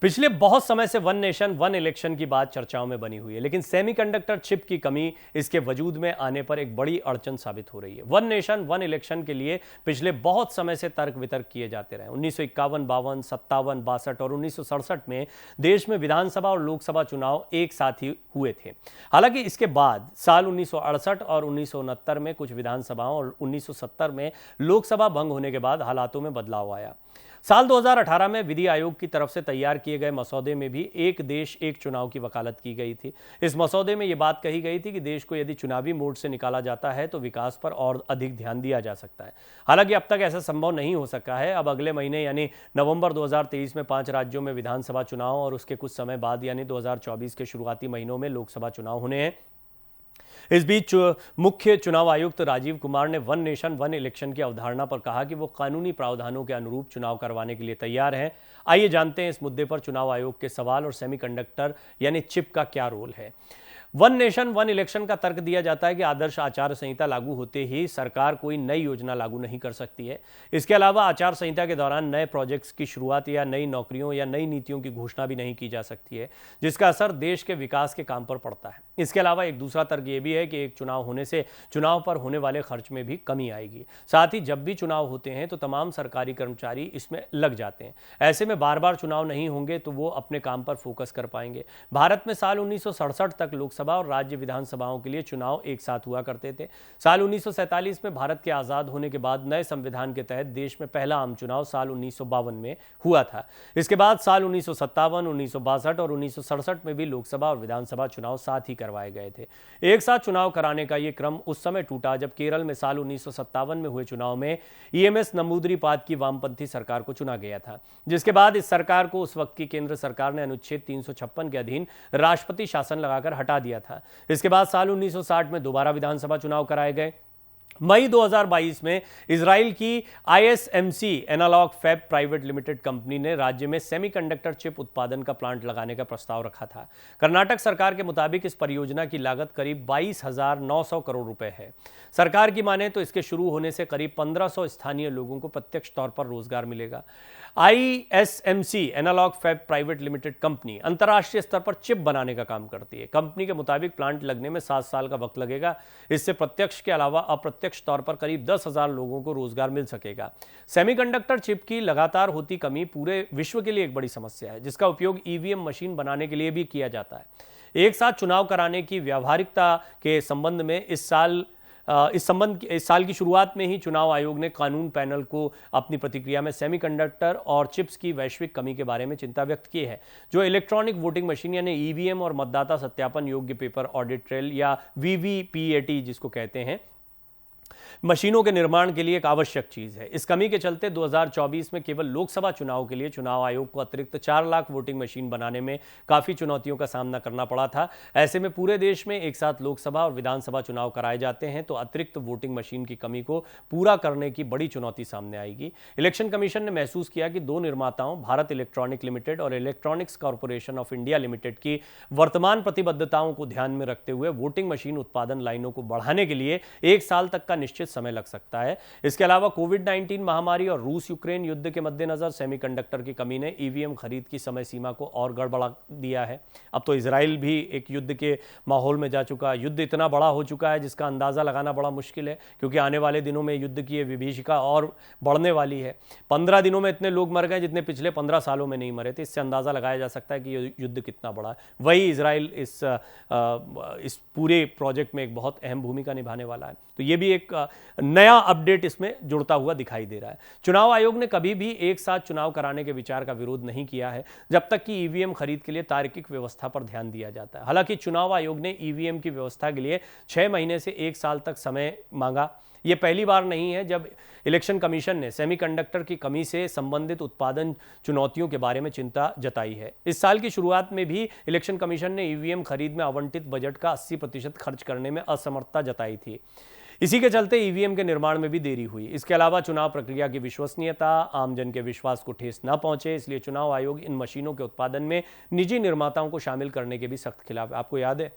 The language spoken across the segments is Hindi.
पिछले बहुत समय से वन नेशन वन इलेक्शन की बात चर्चाओं में बनी हुई है, लेकिन सेमीकंडक्टर चिप की कमी इसके वजूद में आने पर एक बड़ी अड़चन साबित हो रही है। वन नेशन वन इलेक्शन के लिए पिछले बहुत समय से तर्क वितर्क किए जाते रहे। 1951, 52, 57, 62 और 1967 में देश में विधानसभा और लोकसभा चुनाव एक साथ ही हुए थे। हालांकि इसके बाद साल 1968 और 1969 में कुछ विधानसभाओं और 1970 में लोकसभा भंग होने के बाद हालातों में बदलाव आया। साल 2018 में विधि आयोग की तरफ से तैयार किए गए मसौदे में भी एक देश एक चुनाव की वकालत की गई थी। इस मसौदे में यह बात कही गई थी कि देश को यदि चुनावी मोड से निकाला जाता है तो विकास पर और अधिक ध्यान दिया जा सकता है। हालांकि अब तक ऐसा संभव नहीं हो सका है। अब अगले महीने यानी नवंबर 2023 में 5 राज्यों में विधानसभा चुनाव और उसके कुछ समय बाद यानी 2024 के शुरुआती महीनों में लोकसभा चुनाव होने हैं। इस बीच मुख्य चुनाव आयुक्त राजीव कुमार ने वन नेशन वन इलेक्शन की अवधारणा पर कहा कि वो कानूनी प्रावधानों के अनुरूप चुनाव करवाने के लिए तैयार हैं। आइए जानते हैं इस मुद्दे पर चुनाव आयोग के सवाल और सेमीकंडक्टर यानी चिप का क्या रोल है। वन नेशन वन इलेक्शन का तर्क दिया जाता है कि आदर्श आचार संहिता लागू होते ही सरकार कोई नई योजना लागू नहीं कर सकती है। इसके अलावा आचार संहिता के दौरान नए प्रोजेक्ट्स की शुरुआत या नई नौकरियों या नई नीतियों की घोषणा भी नहीं की जा सकती है, जिसका असर देश के विकास के काम पर पड़ता है। इसके अलावा एक दूसरा तर्क यह भी है कि एक चुनाव होने से चुनाव पर होने वाले खर्च में भी कमी आएगी। साथ ही जब भी चुनाव होते हैं तो तमाम सरकारी कर्मचारी इसमें लग जाते हैं। ऐसे में बार बार चुनाव नहीं होंगे तो वो अपने काम पर फोकस कर पाएंगे। भारत में साल 1967 तक लोकसभा और राज्य विधानसभाओं के लिए चुनाव एक साथ हुआ करते थे। साल 1947 में भारत के आजाद होने के बाद नए संविधान के तहत देश में पहला आम चुनाव साल 1952 में हुआ था। इसके बाद साल 1957, 1962 और 1967 में भी लोकसभा और विधानसभा चुनाव साथ ही करवाए गए थे। एक साथ चुनाव कराने का यह क्रम उस समय टूटा जब केरल में साल 1957 में हुए चुनाव में ईएमएस नंबूदरीपाद की वामपंथी सरकार को चुना गया था, जिसके बाद इस सरकार को उस वक्त की केंद्र सरकार ने अनुच्छेद 356 के अधीन राष्ट्रपति शासन लगाकर हटा दिया था। इसके बाद साल 1960 में दोबारा विधानसभा चुनाव कराए गए। मई 2022 में इजराइल की ISMC Analog Fab Private Limited company ने राज्य में सेमीकंडक्टर चिप उत्पादन का प्लांट लगाने का प्रस्ताव रखा था। कर्नाटक सरकार के मुताबिक इस परियोजना की लागत करीब 22,900 करोड़ रुपए है। सरकार की माने तो इसके शुरू होने से करीब 1500 स्थानीय लोगों को प्रत्यक्ष तौर पर रोजगार मिलेगा। ISMC Analog Fab Private Limited company अंतर्राष्ट्रीय स्तर पर चिप बनाने का काम करती है। कंपनी के मुताबिक प्लांट लगने में 7 साल का वक्त लगेगा। इससे प्रत्यक्ष के अलावा अप्रत्यक्ष तौर पर करीब 10,000 लोगों को रोजगार मिल सकेगा। सेमीकंडक्टर चिप की लगातार होती कमी पूरे विश्व के लिए एक बड़ी समस्या है, जिसका उपयोग ईवीएम मशीन बनाने के लिए भी किया जाता है। एक साथ चुनाव कराने की व्यावहारिकता के संबंध में इस साल की शुरुआत में ही चुनाव आयोग ने कानून पैनल को अपनी प्रतिक्रिया में सेमीकंडक्टर और चिप्स की वैश्विक कमी के बारे में चिंता व्यक्त की है, जो इलेक्ट्रॉनिक वोटिंग मशीन यानी ईवीएम और मतदाता सत्यापन योग्य पेपर ऑडिट ट्रेल या वीवीपीएटी जिसको कहते हैं मशीनों के निर्माण के लिए एक आवश्यक चीज है। इस कमी के चलते 2024 में केवल लोकसभा चुनाव के लिए चुनाव आयोग को अतिरिक्त 4 लाख वोटिंग मशीन बनाने में काफी चुनौतियों का सामना करना पड़ा था। ऐसे में पूरे देश में एक साथ लोकसभा और विधानसभा चुनाव कराए जाते हैं तो अतिरिक्त वोटिंग मशीन की कमी को पूरा करने की बड़ी चुनौती सामने आएगी। इलेक्शन कमीशन ने महसूस किया कि 2 निर्माताओं भारत इलेक्ट्रॉनिक लिमिटेड और electronics corporation of India limited की वर्तमान प्रतिबद्धताओं को ध्यान में रखते हुए वोटिंग मशीन उत्पादन लाइनों को बढ़ाने के लिए 1 साल तक का निश्चित समय लग सकता है। इसके अलावा कोविड-19 महामारी और रूस यूक्रेन युद्ध के मद्देनजर सेमीकंडक्टर की कमी ने ईवीएम खरीद की समय सीमा को और गड़बड़ा दिया है। अब तो इजराइल भी एक युद्ध के माहौल में जा चुका है। युद्ध इतना बड़ा हो चुका है जिसका अंदाजा लगाना बड़ा मुश्किल है, क्योंकि आने वाले दिनों में युद्ध की विभीषिका और बढ़ने वाली है। 15 दिनों में इतने लोग मर गए जितने पिछले 15 सालों में नहीं मरे थे। इससे अंदाजा लगाया जा सकता है कि ये युद्ध कितना बड़ा है। वही इजराइल इस पूरे प्रोजेक्ट में एक बहुत अहम भूमिका निभाने वाला है। तो ये भी एक नया अपडेट इसमें जुड़ता हुआ दिखाई दे रहा है। चुनाव आयोग ने कभी भी एक साथ चुनाव कराने के विचार का विरोध नहीं किया है, जब तक कि ईवीएम खरीद के लिए तार्किक व्यवस्था पर ध्यान दिया जाता है। हालांकि चुनाव आयोग ने ईवीएम की व्यवस्था के लिए 6 महीने से 1 साल तक समय मांगा। यह पहली बार नहीं है जब इलेक्शन कमीशन ने सेमीकंडक्टर की कमी से संबंधित उत्पादन चुनौतियों के बारे में चिंता जताई है। इस साल की शुरुआत में भी इलेक्शन कमीशन ने ईवीएम खरीद में आवंटित बजट का 80% खर्च करने में असमर्थता जताई थी। इसी के चलते ईवीएम के निर्माण में भी देरी हुई। इसके अलावा चुनाव प्रक्रिया की विश्वसनीयता, आमजन के विश्वास को ठेस न पहुंचे, इसलिए चुनाव आयोग इन मशीनों के उत्पादन में निजी निर्माताओं को शामिल करने के भी सख्त खिलाफ है। आपको याद है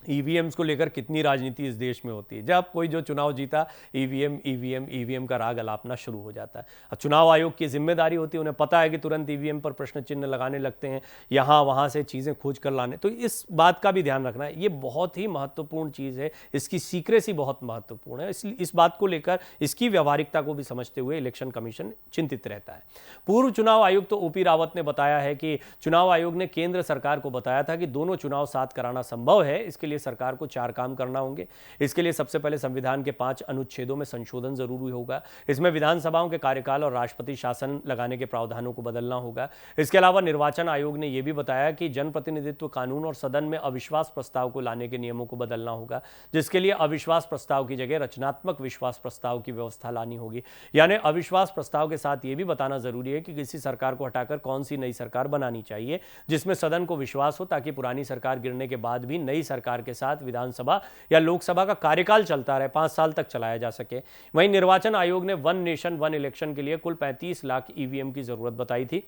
ईवीएम्स को लेकर कितनी राजनीति इस देश में होती है। जब कोई जो चुनाव जीता, ईवीएम ईवीएम ईवीएम का राग अलापना शुरू हो जाता है। अब चुनाव आयोग की जिम्मेदारी होती है, उन्हें पता है कि तुरंत ईवीएम पर प्रश्न चिन्ह लगाने लगते हैं, यहाँ वहाँ से चीज़ें खोज कर लाने। तो इस बात का भी ध्यान रखना है, ये बहुत ही महत्वपूर्ण चीज़ है, इसकी सीक्रेसी बहुत महत्वपूर्ण है। इसलिए इस बात को लेकर, इसकी व्यवहारिकता को भी समझते हुए इलेक्शन कमीशन चिंतित रहता है। पूर्व चुनाव आयुक्त तो ओपी रावत ने बताया है कि चुनाव आयोग ने केंद्र सरकार को बताया था कि दोनों चुनाव साथ कराना संभव है। इसके लिए सरकार को 4 काम करना होंगे। इसके लिए सबसे पहले संविधान के 5 अनुच्छेदों में संशोधन जरूरी होगा। इसमें विधानसभाओं के कार्यकाल और राष्ट्रपति शासन लगाने के प्रावधानों को बदलना होगा। इसके अलावा निर्वाचन आयोग ने यह भी बताया कि जनप्रतिनिधित्व कानून और सदन में अविश्वास प्रस्ताव को लाने के नियमों को बदलना होगा, जिसके लिए अविश्वास प्रस्ताव की जगह रचनात्मक विश्वास प्रस्ताव की व्यवस्था लानी होगी। यानी अविश्वास प्रस्ताव के साथ यह भी बताना जरूरी है कि किसी सरकार को हटाकर कौन सी नई सरकार बनानी चाहिए, जिसमें सदन को विश्वास हो, ताकि पुरानी सरकार गिरने के बाद भी नई सरकार के साथ विधानसभा या लोकसभा का कार्यकाल चलता रहे, 5 साल तक चलाया जा सके। वहीं निर्वाचन आयोग ने वन नेशन वन इलेक्शन के लिए कुल 35 लाख ईवीएम की जरूरत बताई थी,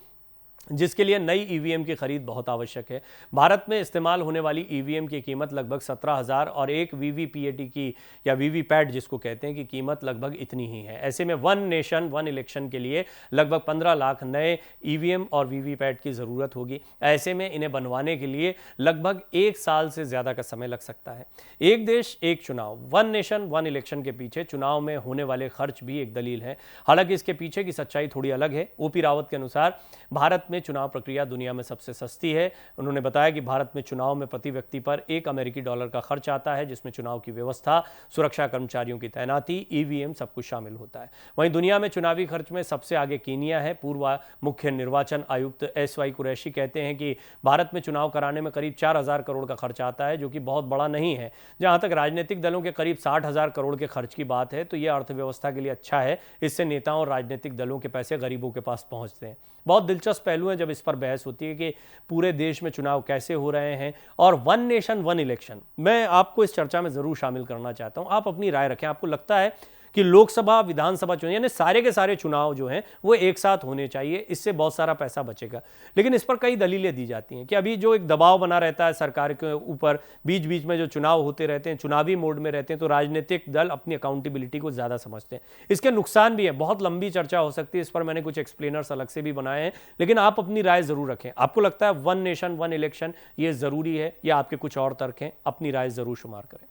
जिसके लिए नई ईवीएम की खरीद बहुत आवश्यक है। भारत में इस्तेमाल होने वाली ईवीएम की कीमत लगभग 17,000 और एक वीवीपीएटी की या वीवीपैट जिसको कहते हैं की कीमत लगभग इतनी ही है। ऐसे में वन नेशन वन इलेक्शन के लिए लगभग 15 लाख नए ईवीएम और वीवीपैट की ज़रूरत होगी। ऐसे में इन्हें बनवाने के लिए लगभग 1 साल से ज़्यादा का समय लग सकता है। एक देश एक चुनाव, वन नेशन वन इलेक्शन के पीछे चुनाव में होने वाले खर्च भी एक दलील है। हालांकि इसके पीछे की सच्चाई थोड़ी अलग है। ओपी रावत के अनुसार भारत में चुनाव प्रक्रिया दुनिया में सबसे सस्ती है। उन्होंने बताया कि भारत में चुनाव में प्रति व्यक्ति पर $1 अमेरिकी का खर्च आता है, जिसमें चुनाव की व्यवस्था, सुरक्षा कर्मचारियों की तैनाती, ईवीएम सब कुछ शामिल होता है। वहीं दुनिया में चुनावी खर्च में सबसे आगे कीनिया है। पूर्व मुख्य निर्वाचन आयुक्त SY कुरैशी कहते हैं कि भारत में चुनाव कराने में करीब 4,000 करोड़ का खर्च आता है, जो कि बहुत बड़ा नहीं है। जहां तक राजनीतिक दलों के करीब 60,000 करोड़ के खर्च की बात है, तो यह अर्थव्यवस्था के लिए अच्छा है। इससे नेताओं और राजनीतिक दलों के पैसे गरीबों के पास पहुंचते हैं। बहुत दिलचस्प पहलू है जब इस पर बहस होती है कि पूरे देश में चुनाव कैसे हो रहे हैं। और वन नेशन वन इलेक्शन, मैं आपको इस चर्चा में जरूर शामिल करना चाहता हूं। आप अपनी राय रखें। आपको लगता है कि लोकसभा विधानसभा चुनाव यानी सारे के सारे चुनाव जो हैं वो एक साथ होने चाहिए, इससे बहुत सारा पैसा बचेगा? लेकिन इस पर कई दलीलें दी जाती हैं कि अभी जो एक दबाव बना रहता है सरकार के ऊपर, बीच बीच में जो चुनाव होते रहते हैं, चुनावी मोड में रहते हैं, तो राजनीतिक दल अपनी अकाउंटेबिलिटी को ज्यादा समझते हैं। इसके नुकसान भी है, बहुत लंबी चर्चा हो सकती है इस पर, मैंने कुछ एक्सप्लेनर्स अलग से भी बनाए हैं। लेकिन आप अपनी राय जरूर रखें। आपको लगता है वन नेशन वन इलेक्शन ये जरूरी है, या आपके कुछ और तर्क हैं? अपनी राय जरूर शुमार करें।